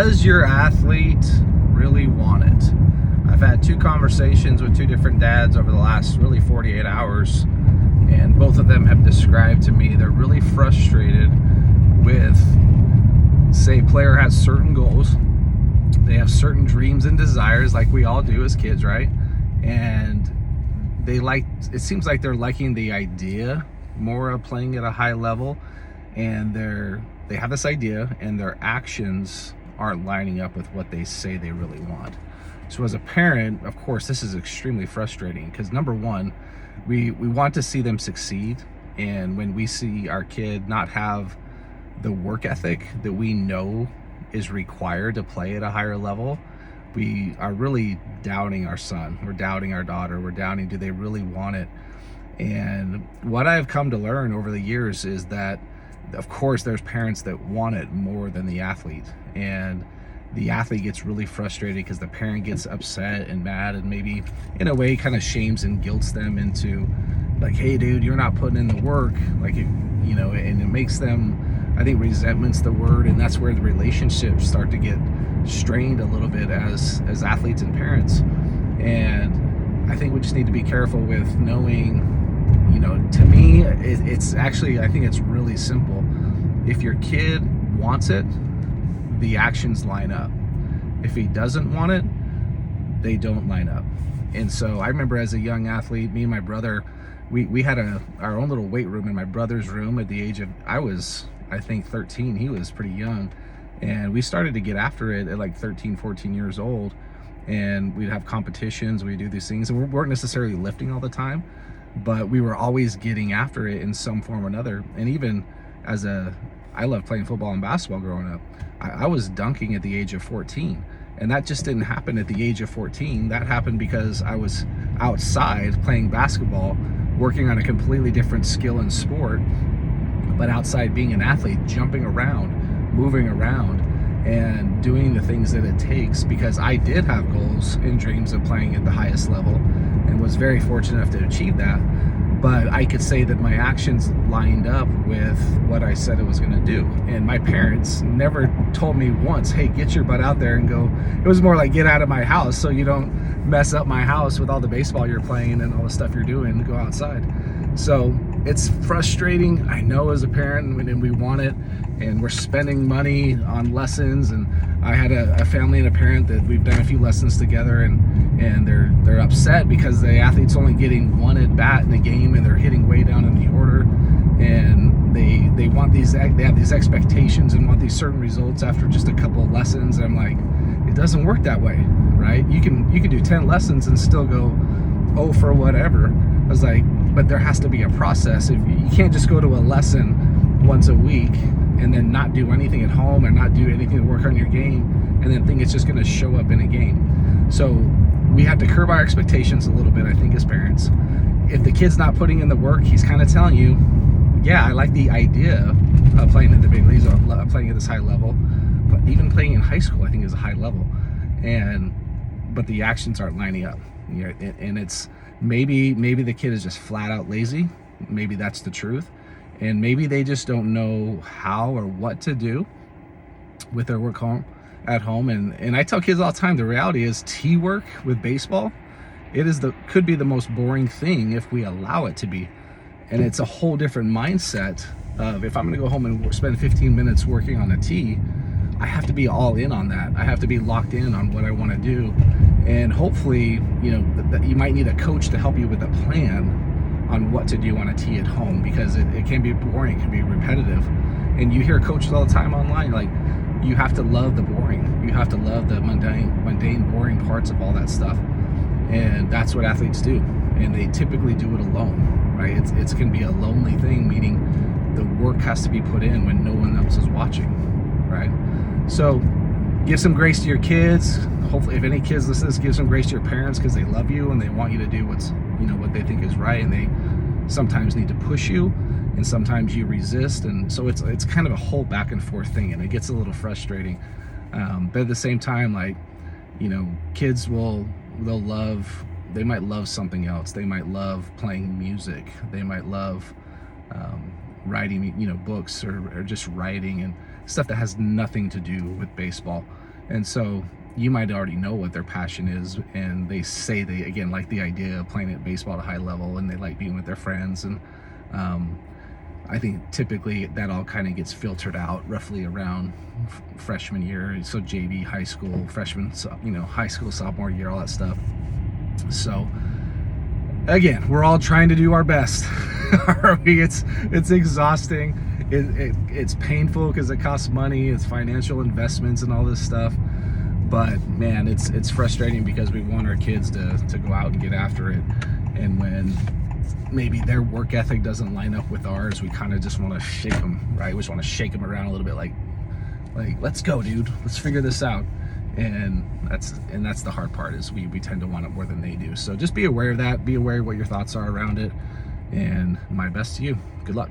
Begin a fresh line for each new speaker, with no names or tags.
Does your athlete really want it? I've had two conversations with two different dads over the last really 48 hours, and both of them have described to me they're really frustrated with, say, player has certain goals, they have certain dreams and desires like we all do as kids, right? And it seems like they're liking the idea more of playing at a high level, and they have this idea and their actions aren't lining up with what they say they really want. So as a parent, of course, this is extremely frustrating because number one, we want to see them succeed. And when we see our kid not have the work ethic that we know is required to play at a higher level, we are really doubting our son, we're doubting our daughter, we're doubting, do they really want it? And what I've come to learn over the years is that, of course, there's parents that want it more than the athlete, and the athlete gets really frustrated because the parent gets upset and mad and maybe in a way kind of shames and guilts them into like, hey dude, you're not putting in the work, like, and it makes them, I think resentment's the word, and that's where the relationships start to get strained a little bit as athletes and parents. And I think we just need to be careful with knowing, to me, it's actually, I think it's really simple. If your kid wants it, the actions line up. If he doesn't want it, they don't line up. And so I remember as a young athlete, me and my brother, we had our own little weight room in my brother's room at the age of, I think 13, he was pretty young. And we started to get after it at like 13, 14 years old. And we'd have competitions, we'd do these things. And we weren't necessarily lifting all the time, but we were always getting after it in some form or another. And even I loved playing football and basketball growing up. I was dunking at the age of 14. And that just didn't happen at the age of 14. That happened because I was outside playing basketball, working on a completely different skill and sport, but outside being an athlete, jumping around, moving around, and doing the things that it takes, because I did have goals and dreams of playing at the highest level and was very fortunate enough to achieve that. But I could say that my actions lined up with what I said I was going to do. And my parents never told me once, hey, get your butt out there and go. It was more like, get out of my house so you don't mess up my house with all the baseball you're playing and all the stuff you're doing, to go outside. So it's frustrating, I know, as a parent, and we want it, and we're spending money on lessons. And I had a family and a parent that we've done a few lessons together, and they're upset because the athlete's only getting one at bat in the game and they're hitting way down in the order, and they have these expectations and want these certain results after just a couple of lessons. And I'm like, it doesn't work that way, right? You can do 10 lessons and still go, oh, for whatever. I was like, but there has to be a process. If you can't just go to a lesson once a week and then not do anything at home or not do anything to work on your game and then think it's just going to show up in a game. So we have to curb our expectations a little bit, I think, as parents. If the kid's not putting in the work, he's kind of telling you, yeah, I like the idea of playing at the big leagues, playing at this high level, but even playing in high school, I think, is a high level. But the actions aren't lining up. And it's maybe the kid is just flat out lazy. Maybe that's the truth. And maybe they just don't know how or what to do with their work at home. And I tell kids all the time, the reality is T-work with baseball, could be the most boring thing if we allow it to be. And it's a whole different mindset of, if I'm going to go home and spend 15 minutes working on a tee, I have to be all in on that. I have to be locked in on what I want to do. And hopefully, you might need a coach to help you with a plan on what to do on a tee at home, because it can be boring, it can be repetitive. And you hear coaches all the time online, like, you have to love the boring. You have to love the mundane, boring parts of all that stuff. And that's what athletes do. And they typically do it alone, right? It's going to be a lonely thing, meaning the work has to be put in when no one else is watching, right? So give some grace to your kids. Hopefully, if any kids listen to this, give some grace to your parents, because they love you and they want you to do what they think is right, and they sometimes need to push you, and sometimes you resist. And so it's kind of a whole back and forth thing, and it gets a little frustrating. But at the same time, like, kids they might love something else. They might love playing music. They might love writing, books or just writing and stuff that has nothing to do with baseball. And so you might already know what their passion is, and they say they, again, like the idea of playing at baseball at a high level, and they like being with their friends. And I think typically that all kind of gets filtered out roughly around freshman year. So JV, high school, freshman, high school, sophomore year, all that stuff. So again, we're all trying to do our best. It's exhausting. It's painful because it costs money. It's financial investments and all this stuff. But man, it's frustrating because we want our kids to go out and get after it. And when maybe their work ethic doesn't line up with ours, we kind of just want to shake them, right? We just want to shake them around a little bit, like let's go, dude. Let's figure this out. And that's the hard part, is we tend to want it more than they do. So just be aware of that. Be aware of what your thoughts are around it. And my best to you. Good luck.